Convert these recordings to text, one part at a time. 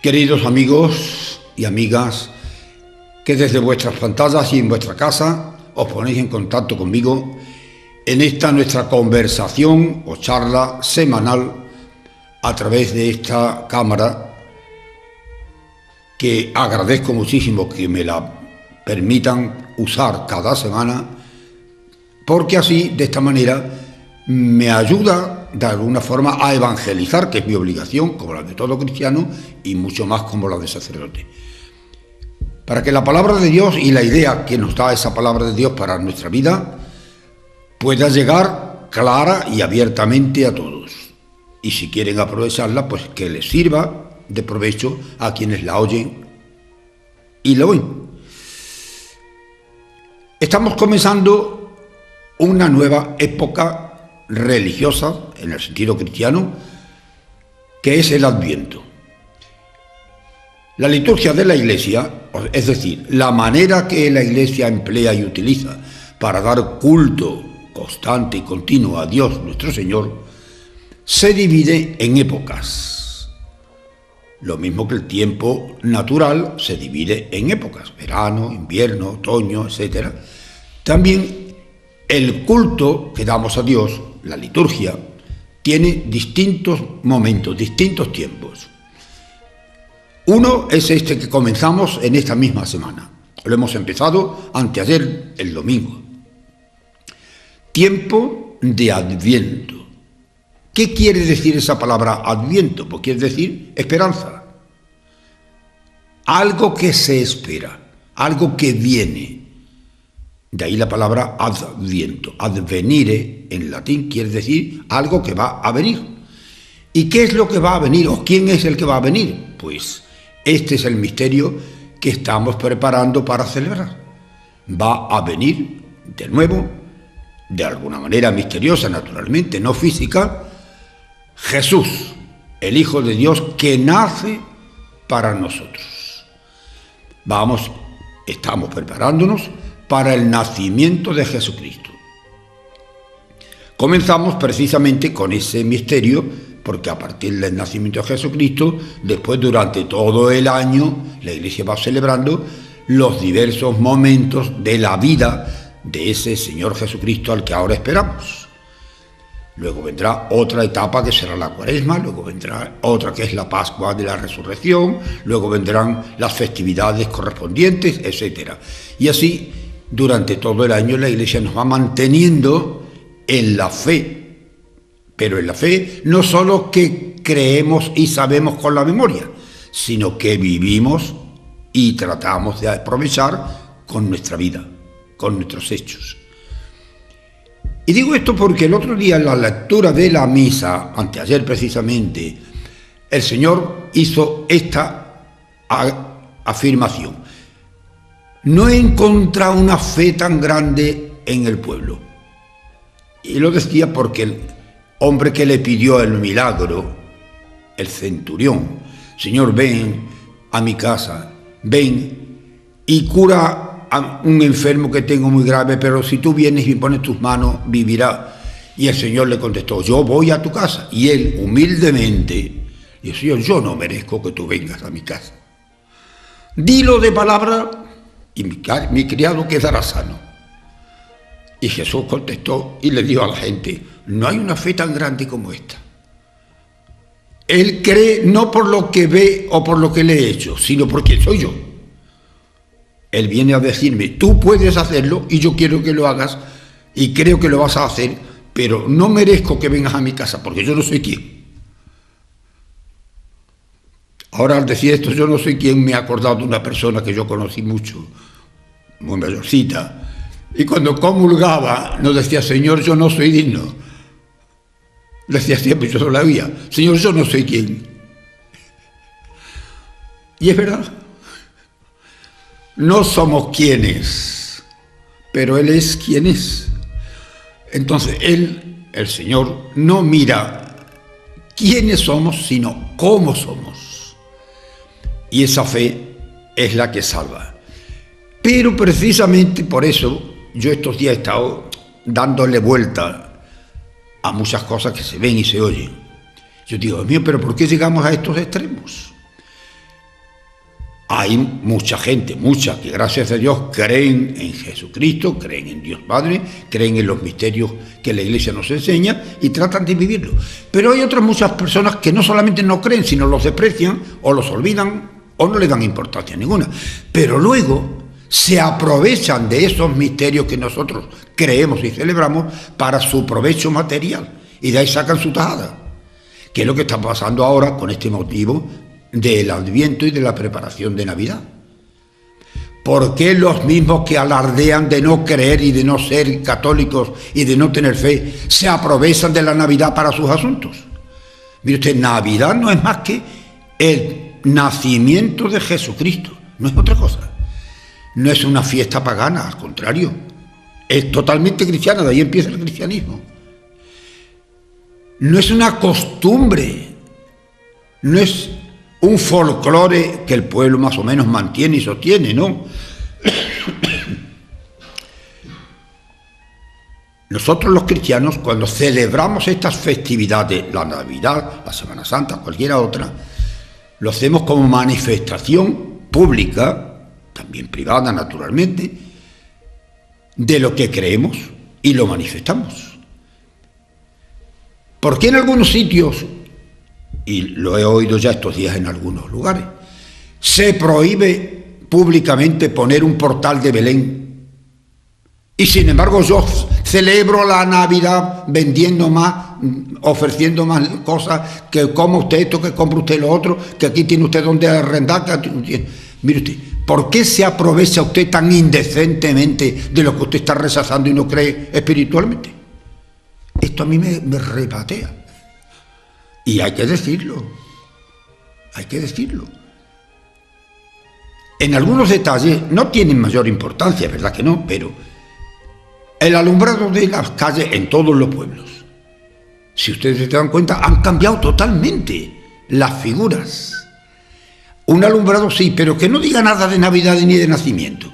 Queridos amigos y amigas, que desde vuestras pantallas y en vuestra casa os ponéis en contacto conmigo en esta nuestra conversación o charla semanal a través de esta cámara, que agradezco muchísimo que me la permitan usar cada semana, porque así, de esta manera, me ayuda de alguna forma a evangelizar, que es mi obligación, como la de todo cristiano, y mucho más como la de sacerdote. Para que la palabra de Dios y la idea que nos da esa palabra de Dios para nuestra vida pueda llegar clara y abiertamente a todos. Y si quieren aprovecharla, pues que les sirva de provecho a quienes la oyen y la oyen. Estamos comenzando una nueva época religiosa, en el sentido cristiano, que es el Adviento. La liturgia de la Iglesia, es decir, la manera que la Iglesia emplea y utiliza para dar culto constante y continuo a Dios nuestro Señor, se divide en épocas. Lo mismo que el tiempo natural se divide en épocas, verano, invierno, otoño, etc. También el culto que damos a Dios, la liturgia, tiene distintos momentos, distintos tiempos. Uno es este que comenzamos en esta misma semana. Lo hemos empezado anteayer, el domingo. Tiempo de Adviento. ¿Qué quiere decir esa palabra Adviento? Pues quiere decir esperanza. Algo que se espera, algo que viene. De ahí la palabra adviento. Advenire en latín quiere decir algo que va a venir. ¿Y qué es lo que va a venir? ¿O quién es el que va a venir? Pues este es el misterio que estamos preparando para celebrar. Va a venir de nuevo, de alguna manera misteriosa, naturalmente, no física, Jesús, el Hijo de Dios que nace para nosotros. Estamos preparándonos para el nacimiento de Jesucristo. Comenzamos precisamente con ese misterio, porque a partir del nacimiento de Jesucristo, después durante todo el año, la Iglesia va celebrando los diversos momentos de la vida de ese Señor Jesucristo al que ahora esperamos. Luego vendrá otra etapa que será la Cuaresma, luego vendrá otra que es la Pascua de la Resurrección, luego vendrán las festividades correspondientes, etc. Y así, durante todo el año la Iglesia nos va manteniendo en la fe, pero en la fe no solo que creemos y sabemos con la memoria, sino que vivimos y tratamos de aprovechar con nuestra vida, con nuestros hechos. Y digo esto porque el otro día en la lectura de la misa, anteayer precisamente, el Señor hizo esta afirmación: no he encontrado una fe tan grande en el pueblo. Y lo decía porque el hombre que le pidió el milagro, el centurión, Señor, ven a mi casa, ven y cura a un enfermo que tengo muy grave, pero si tú vienes y pones tus manos, vivirá. Y el Señor le contestó: yo voy a tu casa. Y él humildemente dijo: Señor, yo no merezco que tú vengas a mi casa. Dilo de palabra y mi criado quedará sano. Y Jesús contestó y le dijo a la gente: no hay una fe tan grande como esta. Él cree no por lo que ve o por lo que le he hecho, sino por quién soy yo. Él viene a decirme: tú puedes hacerlo y yo quiero que lo hagas y creo que lo vas a hacer, pero no merezco que vengas a mi casa porque yo no soy quien. Ahora, al decir esto, yo no soy quien, me he acordado de una persona que yo conocí mucho, muy mayorcita, y cuando comulgaba nos decía: Señor, yo no soy digno. Decía siempre, yo solo la oía: Señor, yo no soy quien. Y es verdad. No somos quienes, pero Él es quien es. Entonces, Él, el Señor, no mira quiénes somos, sino cómo somos. Y esa fe es la que salva. Pero precisamente por eso, yo estos días he estado dándole vuelta a muchas cosas que se ven y se oyen. Yo digo: Dios mío, pero ¿por qué llegamos a estos extremos? Hay mucha gente, mucha, que gracias a Dios creen en Jesucristo, creen en Dios Padre, creen en los misterios que la Iglesia nos enseña y tratan de vivirlo. Pero hay otras muchas personas que no solamente no creen, sino los desprecian o los olvidan o no le dan importancia ninguna. Pero luego se aprovechan de esos misterios que nosotros creemos y celebramos para su provecho material y de ahí sacan su tajada, que es lo que está pasando ahora con este motivo del Adviento y de la preparación de Navidad. ¿Por qué los mismos que alardean de no creer y de no ser católicos y de no tener fe se aprovechan de la Navidad para sus asuntos? Mire usted, Navidad no es más que el nacimiento de Jesucristo, no es otra cosa. No es una fiesta pagana, al contrario, es totalmente cristiana, de ahí empieza el cristianismo. No es una costumbre, no es un folclore que el pueblo más o menos mantiene y sostiene, ¿no? Nosotros los cristianos, cuando celebramos estas festividades, la Navidad, la Semana Santa, cualquiera otra, lo hacemos como manifestación pública, también privada naturalmente, de lo que creemos y lo manifestamos. ¿Por qué en algunos sitios, y lo he oído ya estos días en algunos lugares, se prohíbe públicamente poner un portal de Belén? Y sin embargo yo celebro la Navidad vendiendo más, ofreciendo más cosas, que coma usted esto, que compre usted lo otro, que aquí tiene usted donde arrendar. Mire usted, ¿por qué se aprovecha usted tan indecentemente de lo que usted está rechazando y no cree espiritualmente? Esto a mí me repatea. Y hay que decirlo. Hay que decirlo. En algunos detalles no tienen mayor importancia, ¿verdad que no? Pero el alumbrado de las calles en todos los pueblos, si ustedes se dan cuenta, han cambiado totalmente las figuras. Un alumbrado sí, pero que no diga nada de Navidad ni de nacimiento.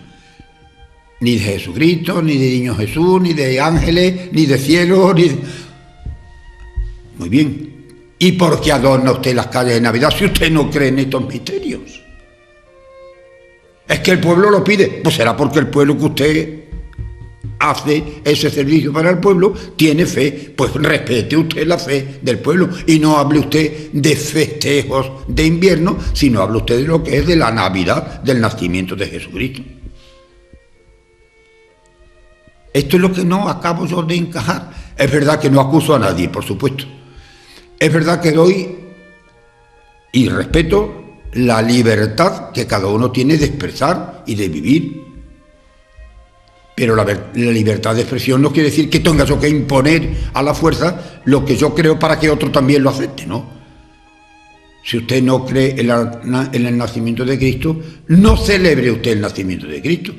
Ni de Jesucristo, ni de Niño Jesús, ni de ángeles, ni de cielo, ni de... Muy bien. ¿Y por qué adorna usted las calles de Navidad si usted no cree en estos misterios? ¿Es que el pueblo lo pide? Pues será porque el pueblo que usted hace ese servicio para el pueblo tiene fe. Pues respete usted la fe del pueblo y no hable usted de festejos de invierno, sino hable usted de lo que es de la Navidad, del nacimiento de Jesucristo. Esto es lo que no acabo yo de encajar. Es verdad que no acuso a nadie, por supuesto. Es verdad que doy y respeto la libertad que cada uno tiene de expresar y de vivir. Pero la libertad de expresión no quiere decir que tenga yo que imponer a la fuerza lo que yo creo para que otro también lo acepte, ¿no? Si usted no cree en el nacimiento de Cristo, no celebre usted el nacimiento de Cristo.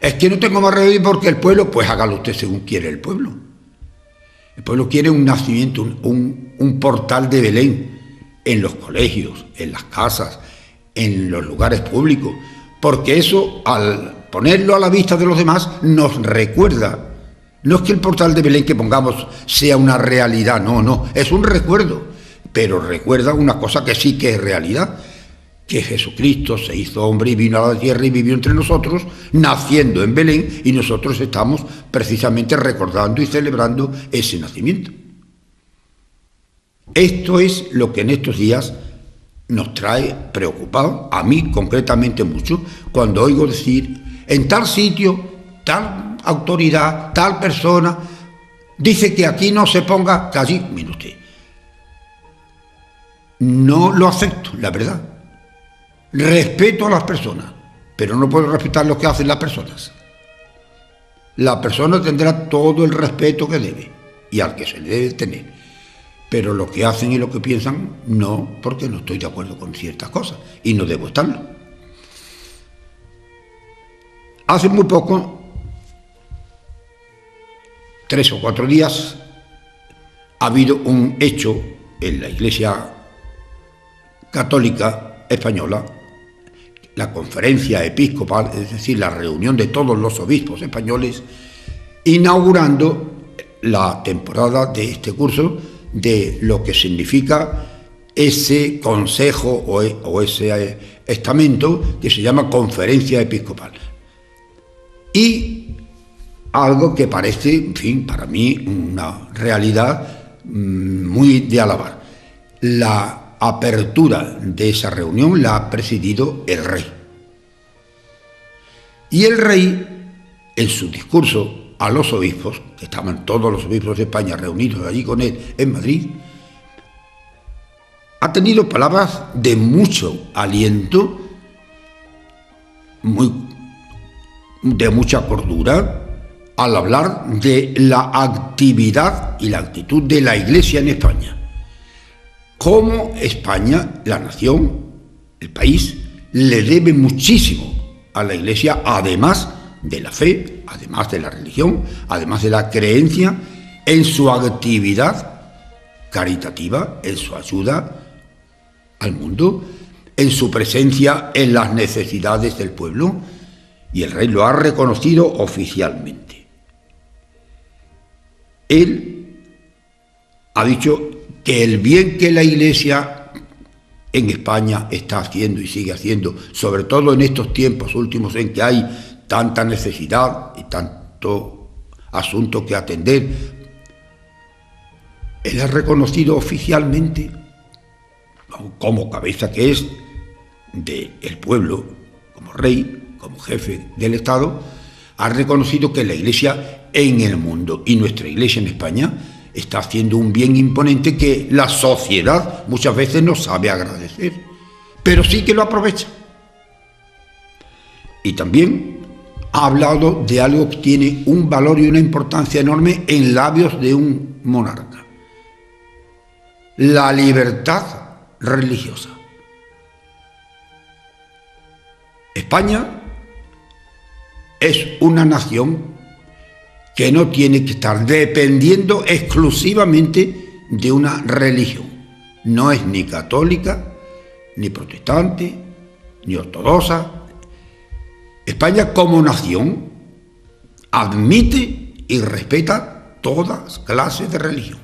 Es que no tengo más remedio porque el pueblo, pues hágalo usted según quiere el pueblo. El pueblo quiere un nacimiento, un portal de Belén en los colegios, en las casas, en los lugares públicos, porque eso, al ponerlo a la vista de los demás, nos recuerda. No es que el portal de Belén que pongamos sea una realidad, no, es un recuerdo, pero recuerda una cosa que sí que es realidad, que Jesucristo se hizo hombre y vino a la tierra y vivió entre nosotros, naciendo en Belén, y nosotros estamos precisamente recordando y celebrando ese nacimiento. Esto es lo que en estos días nos trae preocupados, a mí concretamente mucho, cuando oigo decir, en tal sitio, tal autoridad, tal persona, dice que aquí no se ponga, que allí, mire usted, no lo acepto, la verdad. Respeto a las personas, pero no puedo respetar lo que hacen las personas. La persona tendrá todo el respeto que debe y al que se le debe tener, pero lo que hacen y lo que piensan no, porque no estoy de acuerdo con ciertas cosas y no debo estarlo. Hace muy poco, 3 o 4 días, ha habido un hecho en la Iglesia Católica Española, la conferencia episcopal, es decir, la reunión de todos los obispos españoles, inaugurando la temporada de este curso de lo que significa ese consejo o ese estamento que se llama Conferencia Episcopal. Y algo que parece, en fin, para mí una realidad muy de alabar. La apertura de esa reunión la ha presidido el rey. Y el rey, en su discurso a los obispos, que estaban todos los obispos de España reunidos allí con él en Madrid, ha tenido palabras de mucho aliento, de mucha cordura, al hablar de la actividad y la actitud de la Iglesia en España. Cómo España, la nación, el país, le debe muchísimo a la Iglesia, además de la fe, además de la religión, además de la creencia, en su actividad caritativa, en su ayuda al mundo, en su presencia en las necesidades del pueblo, y el rey lo ha reconocido oficialmente. Él ha dicho que el bien que la Iglesia en España está haciendo y sigue haciendo, sobre todo en estos tiempos últimos en que hay tanta necesidad y tanto asunto que atender, él ha reconocido oficialmente, como cabeza que es del pueblo, como rey, como jefe del Estado, ha reconocido que la Iglesia en el mundo y nuestra Iglesia en España está haciendo un bien imponente que la sociedad muchas veces no sabe agradecer, pero sí que lo aprovecha. Y también ha hablado de algo que tiene un valor y una importancia enorme en labios de un monarca: la libertad religiosa. España es una nación que no tiene que estar dependiendo exclusivamente de una religión. No es ni católica, ni protestante, ni ortodoxa. España como nación admite y respeta todas clases de religión,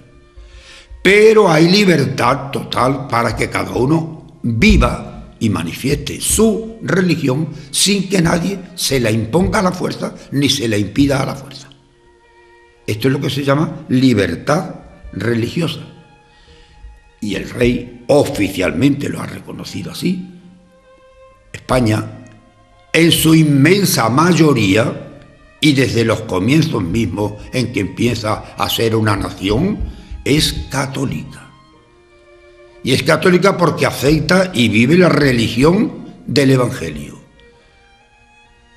pero hay libertad total para que cada uno viva y manifieste su religión sin que nadie se la imponga a la fuerza ni se la impida a la fuerza. Esto es lo que se llama libertad religiosa. Y el rey oficialmente lo ha reconocido así. España, en su inmensa mayoría, y desde los comienzos mismos en que empieza a ser una nación, es católica. Y es católica porque acepta y vive la religión del Evangelio.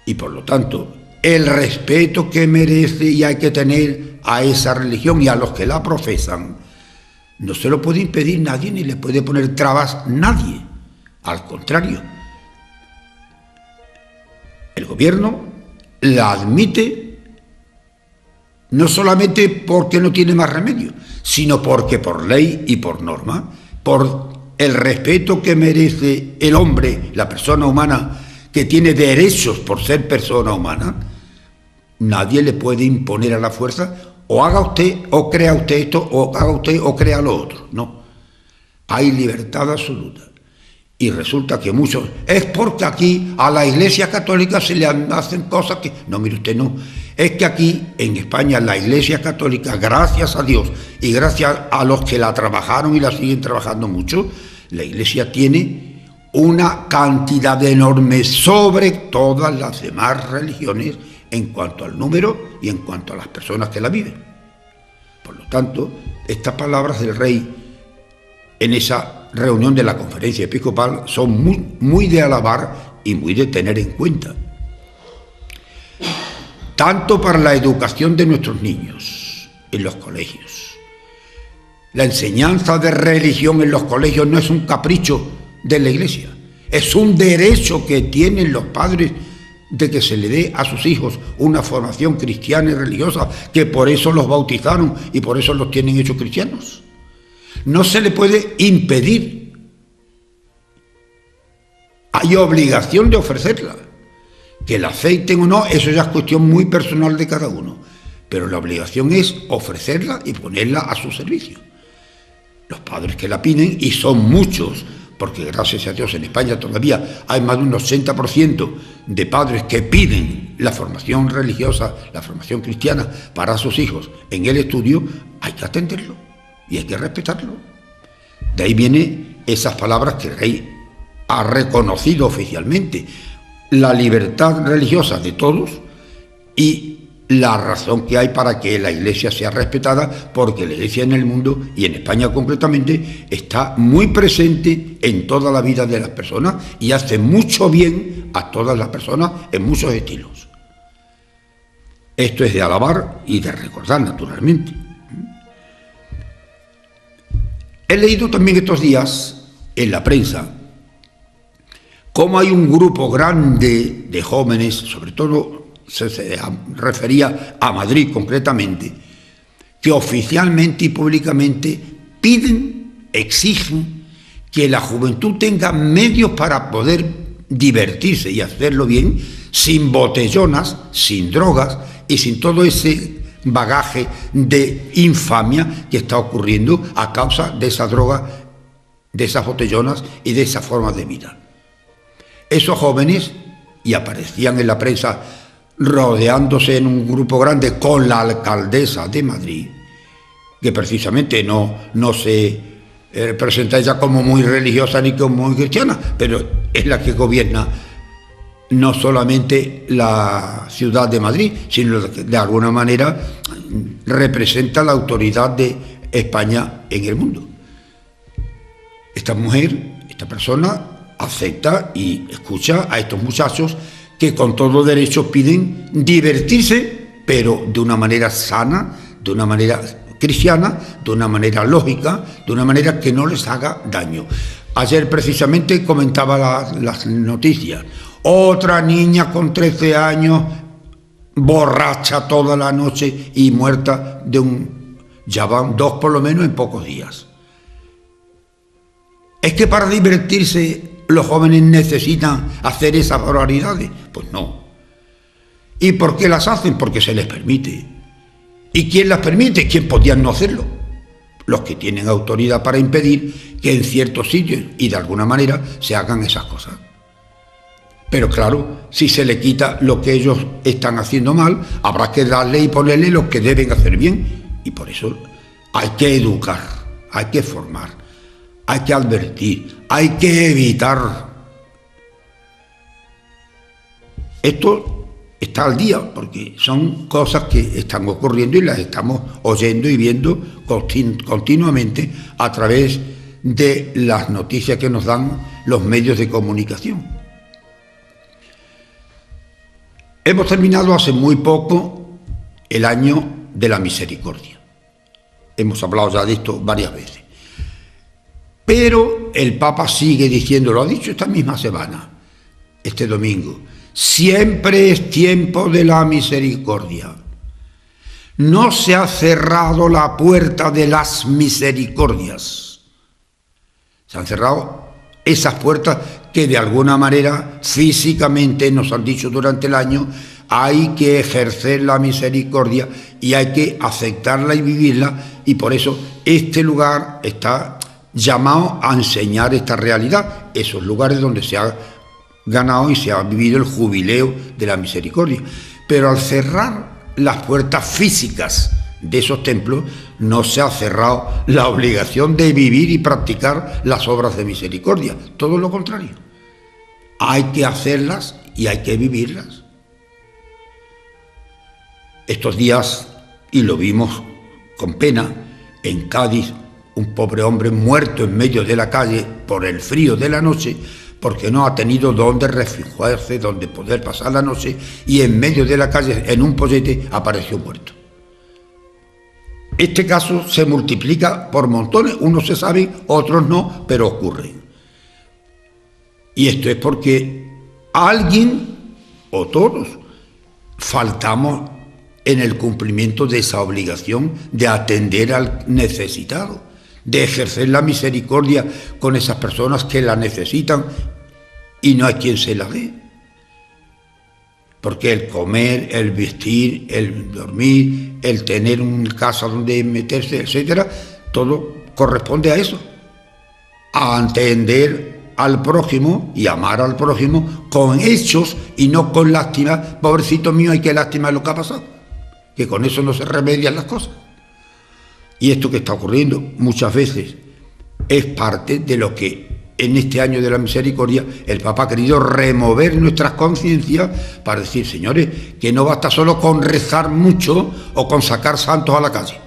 Y por lo tanto, el respeto que merece y hay que tener a esa religión y a los que la profesan, no se lo puede impedir nadie ni le puede poner trabas nadie. Al contrario, el gobierno la admite no solamente porque no tiene más remedio, sino porque por ley y por norma, por el respeto que merece el hombre, la persona humana, que tiene derechos por ser persona humana, nadie le puede imponer a la fuerza: o haga usted, o crea usted esto, o haga usted, o crea lo otro. No, hay libertad absoluta. Y resulta que muchos, es porque aquí a la Iglesia Católica se le hacen cosas que... No, mire usted, no. Es que aquí, en España, la Iglesia Católica, gracias a Dios y gracias a los que la trabajaron y la siguen trabajando mucho, la Iglesia tiene una cantidad enorme sobre todas las demás religiones en cuanto al número y en cuanto a las personas que la viven. Por lo tanto, estas palabras del rey en esa reunión de la Conferencia Episcopal son muy de alabar y muy de tener en cuenta. Tanto para la educación de nuestros niños en los colegios. La enseñanza de religión en los colegios no es un capricho de la Iglesia, es un derecho que tienen los padres de que se le dé a sus hijos una formación cristiana y religiosa, que por eso los bautizaron y por eso los tienen hechos cristianos. No se le puede impedir. Hay obligación de ofrecerla. Que la acepten o no, eso ya es cuestión muy personal de cada uno. Pero la obligación es ofrecerla y ponerla a su servicio. los padres que la piden, y son muchos, porque gracias a Dios en España todavía hay más de un 80% de padres que piden la formación religiosa, la formación cristiana para sus hijos en el estudio, hay que atenderlo y hay que respetarlo. De ahí vienen esas palabras que el rey ha reconocido oficialmente: la libertad religiosa de todos y la razón que hay para que la Iglesia sea respetada, porque la Iglesia en el mundo, y en España concretamente, está muy presente en toda la vida de las personas y hace mucho bien a todas las personas en muchos estilos. Esto es de alabar y de recordar, naturalmente. He leído también estos días en la prensa cómo hay un grupo grande de jóvenes, sobre todo se refería a Madrid concretamente, que oficialmente y públicamente piden, exigen que la juventud tenga medios para poder divertirse y hacerlo bien, sin botellonas, sin drogas y sin todo ese bagaje de infamia que está ocurriendo a causa de esa droga, de esas botellonas y de esa forma de vida. Esos jóvenes, y aparecían en la prensa rodeándose en un grupo grande con la alcaldesa de Madrid, que precisamente no se presenta ella como muy religiosa ni como muy cristiana, pero es la que gobierna no solamente la ciudad de Madrid, sino que de alguna manera representa la autoridad de España en el mundo. Esta mujer, esta persona, acepta y escucha a estos muchachos que con todo derecho piden divertirse, pero de una manera sana, de una manera cristiana, de una manera lógica, de una manera que no les haga daño. Ayer precisamente comentaba las noticias: otra niña con 13 años borracha toda la noche y muerta ya van 2 por lo menos en pocos días. ¿Es que para divertirse los jóvenes necesitan hacer esas barbaridades? Pues no. ¿Y por qué las hacen? Porque se les permite. ¿Y quién las permite? ¿Quién podía no hacerlo? Los que tienen autoridad para impedir que en ciertos sitios y de alguna manera se hagan esas cosas. Pero claro, si se le quita lo que ellos están haciendo mal, habrá que darle y ponerle lo que deben hacer bien. Y por eso hay que educar, hay que formar, hay que advertir, hay que evitar. Esto está al día, porque son cosas que están ocurriendo y las estamos oyendo y viendo continuamente a través de las noticias que nos dan los medios de comunicación. Hemos terminado hace muy poco el año de la misericordia. Hemos hablado ya de esto varias veces. Pero el Papa sigue diciendo, lo ha dicho esta misma semana, este domingo: siempre es tiempo de la misericordia. No se ha cerrado la puerta de las misericordias. Se han cerrado esas puertas que de alguna manera físicamente nos han dicho durante el año: hay que ejercer la misericordia y hay que aceptarla y vivirla, y por eso este lugar está llamado a enseñar esta realidad, esos lugares donde se ha ganado y se ha vivido el jubileo de la misericordia. Pero al cerrar las puertas físicas de esos templos, no se ha cerrado la obligación de vivir y practicar las obras de misericordia, todo lo contrario. Hay que hacerlas y hay que vivirlas. Estos días, y lo vimos con pena, en Cádiz, un pobre hombre muerto en medio de la calle por el frío de la noche, porque no ha tenido dónde refugiarse, dónde poder pasar la noche, y en medio de la calle, en un pollete, apareció muerto. Este caso se multiplica por montones, unos se saben, otros no, pero ocurren. Y esto es porque alguien, o todos, faltamos en el cumplimiento de esa obligación de atender al necesitado, de ejercer la misericordia con esas personas que la necesitan y no hay quien se la dé. Porque el comer, el vestir, el dormir, el tener una casa donde meterse, etcétera, todo corresponde a eso, a entender al prójimo y amar al prójimo con hechos y no con lástima. Pobrecito mío, hay que lástima lo que ha pasado, que con eso no se remedian las cosas. Y esto que está ocurriendo muchas veces es parte de lo que en este año de la misericordia el Papa ha querido remover nuestras conciencias para decir, señores, que no basta solo con rezar mucho o con sacar santos a la calle,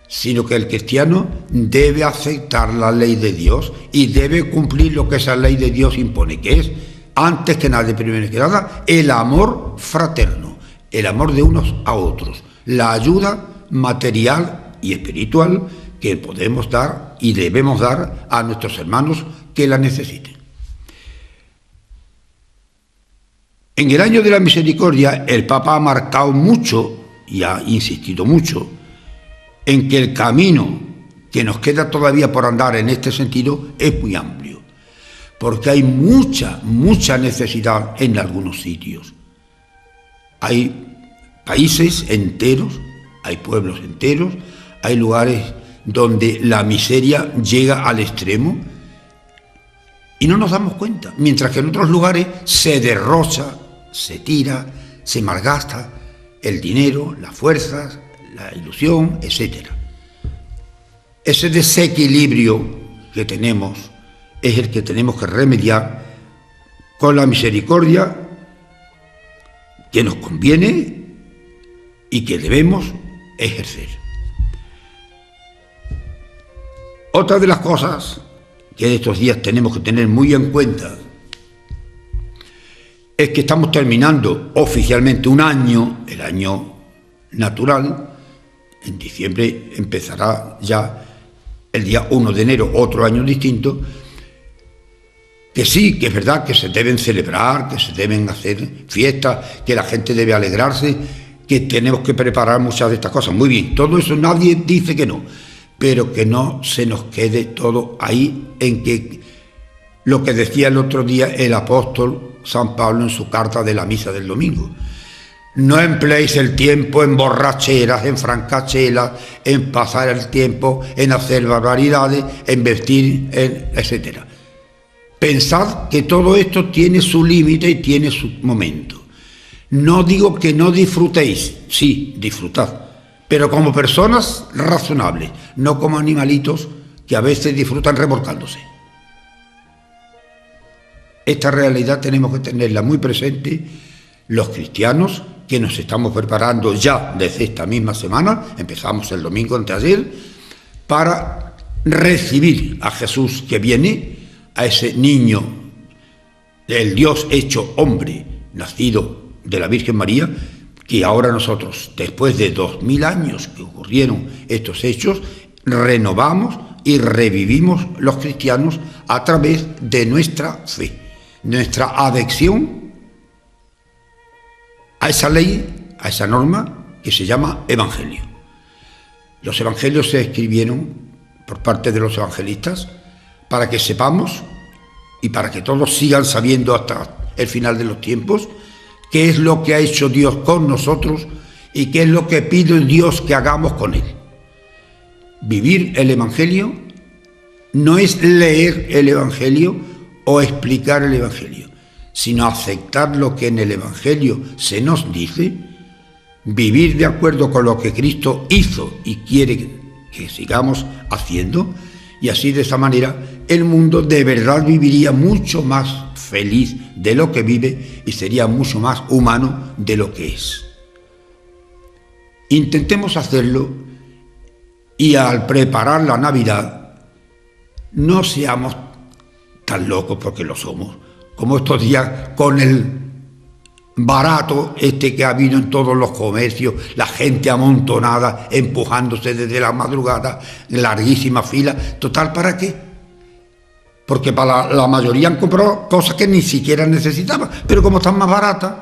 sino que el cristiano debe aceptar la ley de Dios y debe cumplir lo que esa ley de Dios impone, que es, antes que nada, primero que nada, el amor fraterno, el amor de unos a otros, la ayuda material y espiritual que podemos dar y debemos dar a nuestros hermanos que la necesiten. En el año de la misericordia, el Papa ha marcado mucho y ha insistido mucho en que el camino que nos queda todavía por andar en este sentido es muy amplio, porque hay mucha necesidad en algunos sitios. Hay países enteros, hay pueblos enteros, hay lugares donde la miseria llega al extremo y no nos damos cuenta, mientras que en otros lugares se derrocha, se tira, se malgasta el dinero, las fuerzas, la ilusión, etc. Ese desequilibrio que tenemos es el que tenemos que remediar con la misericordia que nos conviene y que debemos ejercer. Otra de las cosas que estos días tenemos que tener muy en cuenta es que estamos terminando oficialmente un año, el año natural. En diciembre empezará ya el día 1 de enero otro año distinto, que sí, que es verdad que se deben celebrar, que se deben hacer fiestas, que la gente debe alegrarse, que tenemos que preparar muchas de estas cosas. Muy bien, todo eso nadie dice que no, pero que no se nos quede todo ahí en que lo que decía el otro día el apóstol San Pablo en su carta de la misa del domingo. No empleéis el tiempo en borracheras, en francachelas, en pasar el tiempo en hacer barbaridades, en vestir, etc. Pensad que todo esto tiene su límite y tiene su momento. No digo que no disfrutéis, sí, disfrutad, pero como personas razonables, no como animalitos que a veces disfrutan remolcándose. Esta realidad tenemos que tenerla muy presente los cristianos que nos estamos preparando ya desde esta misma semana, empezamos el domingo anteayer, para recibir a Jesús que viene, a ese niño, el Dios hecho hombre, nacido de la Virgen María, que ahora nosotros, después de 2000 años que ocurrieron estos hechos, renovamos y revivimos los cristianos a través de nuestra fe, nuestra adhesión a esa ley, a esa norma que se llama Evangelio. Los Evangelios se escribieron por parte de los evangelistas para que sepamos y para que todos sigan sabiendo hasta el final de los tiempos qué es lo que ha hecho Dios con nosotros y qué es lo que pide Dios que hagamos con Él. Vivir el Evangelio no es leer el Evangelio o explicar el Evangelio, sino aceptar lo que en el Evangelio se nos dice, vivir de acuerdo con lo que Cristo hizo y quiere que sigamos haciendo, y así de esa manera el mundo de verdad viviría mucho más feliz de lo que vive y sería mucho más humano de lo que es. Intentemos hacerlo y al preparar la Navidad no seamos tan locos, porque lo somos, como estos días con el barato que ha habido en todos los comercios, la gente amontonada, empujándose desde la madrugada, larguísima fila. Total, ¿para qué? Porque para la mayoría han comprado cosas que ni siquiera necesitaban, pero como están más baratas,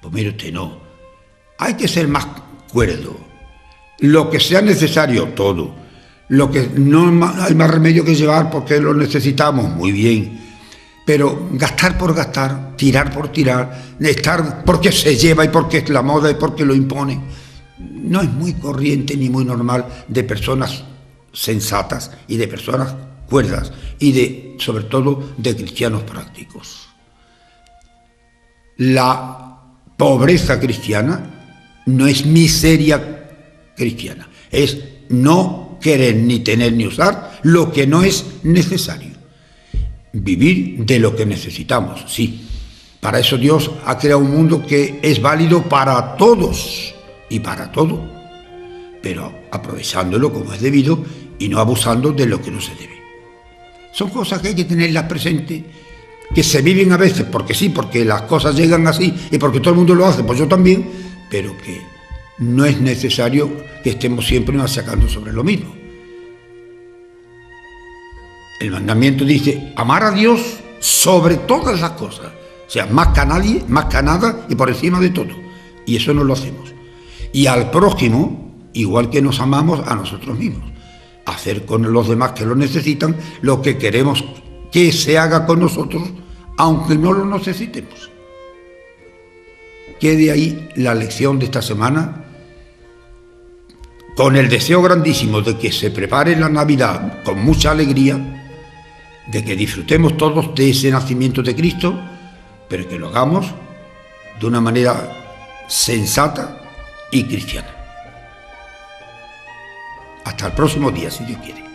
pues mire usted, no. Hay que ser más cuerdo. Lo que sea necesario, todo. Lo que no hay más remedio que llevar porque lo necesitamos, muy bien. Pero gastar por gastar, tirar por tirar, estar porque se lleva y porque es la moda y porque lo impone, no es muy corriente ni muy normal de personas sensatas y de personas cuerdas y sobre todo de cristianos prácticos. La pobreza cristiana no es miseria cristiana, es no querer ni tener ni usar lo que no es necesario. Vivir de lo que necesitamos, sí. Para eso Dios ha creado un mundo que es válido para todos y para todo, pero aprovechándolo como es debido y no abusando de lo que no se debe. Son cosas que hay que tenerlas presentes, que se viven a veces porque sí, porque las cosas llegan así y porque todo el mundo lo hace, pues yo también, pero que no es necesario que estemos siempre machacando sobre lo mismo. El mandamiento dice amar a Dios sobre todas las cosas, o sea, más que a nadie, más que a nada y por encima de todo, y eso no lo hacemos. Y al prójimo, igual que nos amamos a nosotros mismos, hacer con los demás que lo necesitan lo que queremos que se haga con nosotros, aunque no lo necesitemos. Quede ahí la lección de esta semana, con el deseo grandísimo de que se prepare la Navidad con mucha alegría, de que disfrutemos todos de ese nacimiento de Cristo, pero que lo hagamos de una manera sensata y cristiana. Hasta el próximo día, si Dios quiere.